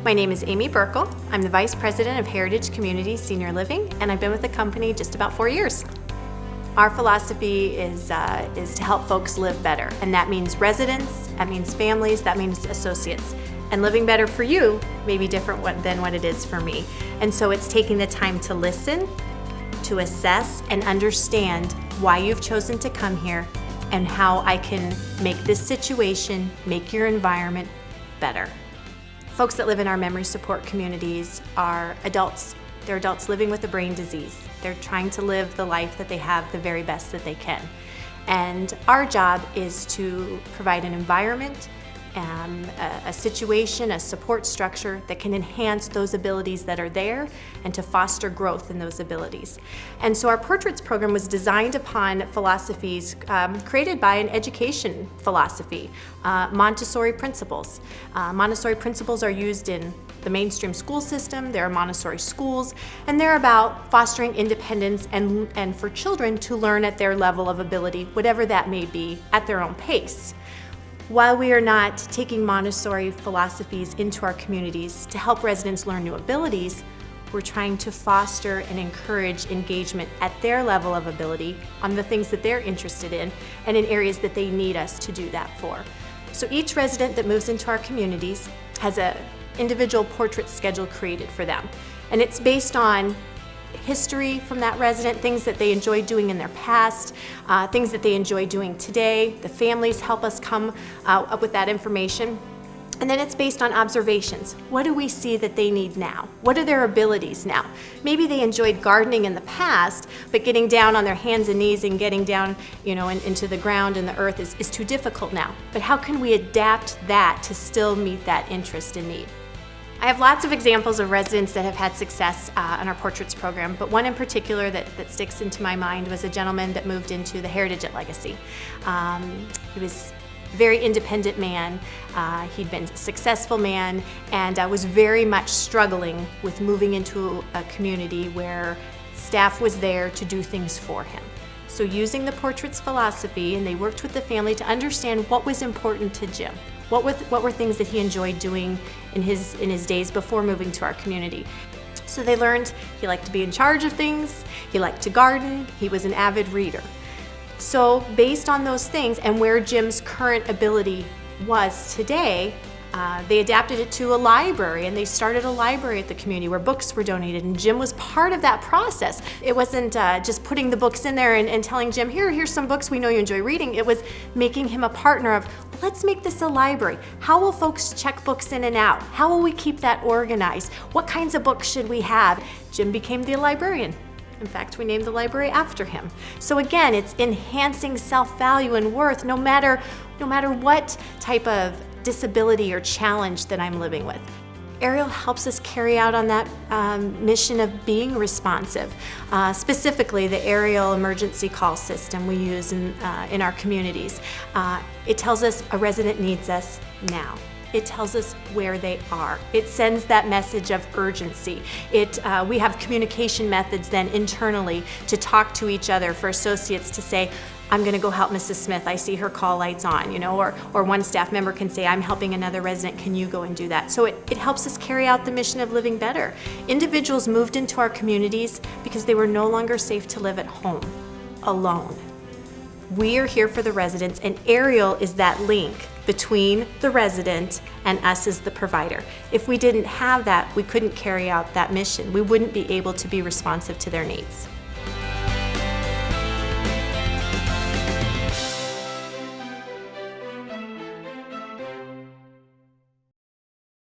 My name is Amy Birkel. I'm the Vice President of Heritage Community Senior Living, and I've been with the company just about 4 years. Our philosophy is to help folks live better, and that means residents, that means families, that means associates. And living better for you may be different than what it is for me. And so it's taking the time to listen, to assess, and understand why you've chosen to come here and how I can make this situation, make your environment better. Folks that live in our memory support communities are adults. They're adults living with a brain disease. They're trying to live the life that they have the very best that they can. And our job is to provide an environment, a situation, a support structure that can enhance those abilities that are there and to foster growth in those abilities. And so our Portraits program was designed upon philosophies created by an education philosophy, Montessori principles. Montessori principles are used in the mainstream school system. There are Montessori schools, and they're about fostering independence and for children to learn at their level of ability, whatever that may be, at their own pace. While we are not taking Montessori philosophies into our communities to help residents learn new abilities, we're trying to foster and encourage engagement at their level of ability on the things that they're interested in and in areas that they need us to do that for. So each resident that moves into our communities has an individual portrait schedule created for them. And it's based on history from that resident, things that they enjoy doing in their past, things that they enjoy doing today. The families help us come up with that information. And then it's based on observations. What do we see that they need now? What are their abilities now? Maybe they enjoyed gardening in the past, but getting down on their hands and knees and getting down, into the ground and the earth is too difficult now. But how can we adapt that to still meet that interest and need? I have lots of examples of residents that have had success on our Portraits program, but one in particular that sticks into my mind was a gentleman that moved into the Heritage at Legacy. He was a very independent man. He'd been a successful man and was very much struggling with moving into a community where staff was there to do things for him. So using the Portraits philosophy, and they worked with the family to understand what was important to Jim. What were things that he enjoyed doing in his days before moving to our community? So they learned he liked to be in charge of things, he liked to garden, he was an avid reader. So based on those things and where Jim's current ability was today, they adapted it to a library, and they started a library at the community where books were donated, and Jim was part of that process. It wasn't just putting the books in there and telling Jim, here's some books we know you enjoy reading. It was making him a partner of, let's make this a library. How will folks check books in and out? How will we keep that organized? What kinds of books should we have? Jim became the librarian. In fact, we named the library after him. So again, it's enhancing self-value and worth no matter what type of disability or challenge that I'm living with. Arial helps us carry out on that mission of being responsive. Specifically, the Arial emergency call system we use in our communities. It tells us a resident needs us now. It tells us where they are. It sends that message of urgency. We have communication methods then internally to talk to each other for associates to say, I'm going to go help Mrs. Smith. I see her call lights on, or one staff member can say, I'm helping another resident. Can you go and do that? So it helps us carry out the mission of living better. Individuals moved into our communities because they were no longer safe to live at home, alone. We are here for the residents, and Arial is that link between the resident and us as the provider. If we didn't have that, we couldn't carry out that mission. We wouldn't be able to be responsive to their needs.